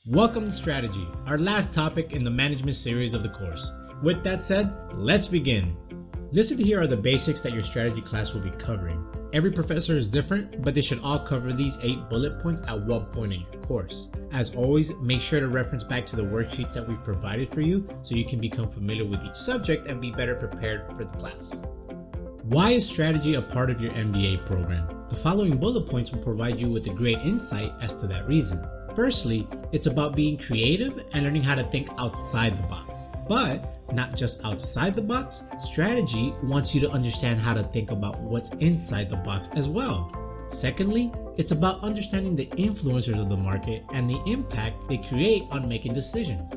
Welcome to Strategy, our last topic in the management series of the course. With that said, let's begin. Listed here are the basics that your strategy class will be covering. Every professor is different, but they should all cover these 8 bullet points at one point in your course. As always, make sure to reference back to the worksheets that we've provided for you so you can become familiar with each subject and be better prepared for the class. Why is strategy a part of your MBA program? The following bullet points will provide you with a great insight as to that reason. Firstly, it's about being creative and learning how to think outside the box. But not just outside the box, strategy wants you to understand how to think about what's inside the box as well. Secondly, it's about understanding the influencers of the market and the impact they create on making decisions.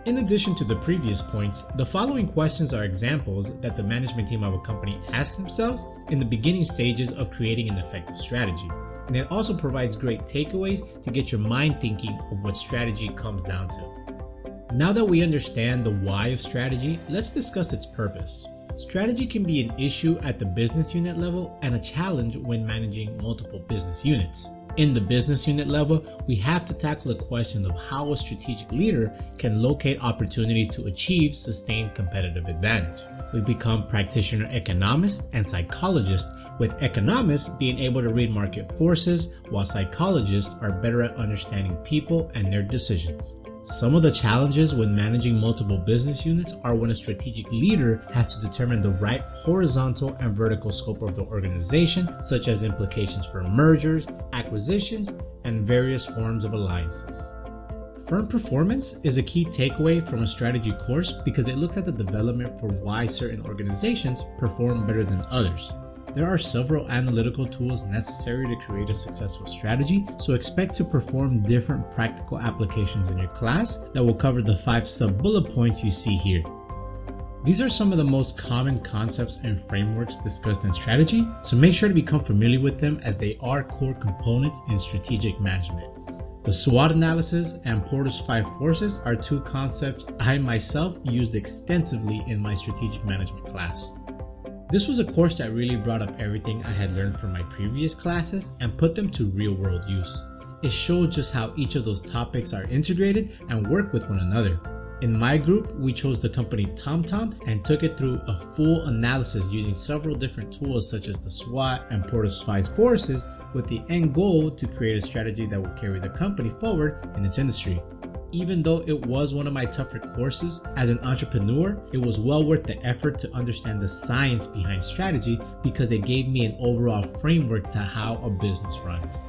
In addition to the previous points, the following questions are examples that the management team of a company asks themselves in the beginning stages of creating an effective strategy. And it also provides great takeaways to get your mind thinking of what strategy comes down to. Now that we understand the why of strategy, let's discuss its purpose. Strategy can be an issue at the business unit level and a challenge when managing multiple business units. In the business unit level, we have to tackle the question of how a strategic leader can locate opportunities to achieve sustained competitive advantage. We become practitioner economists and psychologists, with economists being able to read market forces, while psychologists are better at understanding people and their decisions. Some of the challenges when managing multiple business units are when a strategic leader has to determine the right horizontal and vertical scope of the organization, such as implications for mergers, acquisitions, and various forms of alliances. Firm performance is a key takeaway from a strategy course because it looks at the development for why certain organizations perform better than others. There are several analytical tools necessary to create a successful strategy, so expect to perform different practical applications in your class that will cover the 5 sub-bullet points you see here. These are some of the most common concepts and frameworks discussed in strategy, so make sure to become familiar with them as they are core components in strategic management. The SWOT analysis and Porter's 5 forces are 2 concepts I myself used extensively in my strategic management class. This was a course that really brought up everything I had learned from my previous classes and put them to real-world use. It showed just how each of those topics are integrated and work with one another. In my group, we chose the company TomTom and took it through a full analysis using several different tools such as the SWOT and Porter's 5 forces, with the end goal to create a strategy that will carry the company forward in its industry. Even though it was one of my tougher courses, as an entrepreneur, it was well worth the effort to understand the science behind strategy because it gave me an overall framework to how a business runs.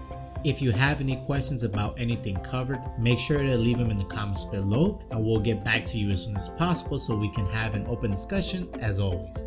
If you have any questions about anything covered, make sure to leave them in the comments below and we'll get back to you as soon as possible so we can have an open discussion as always.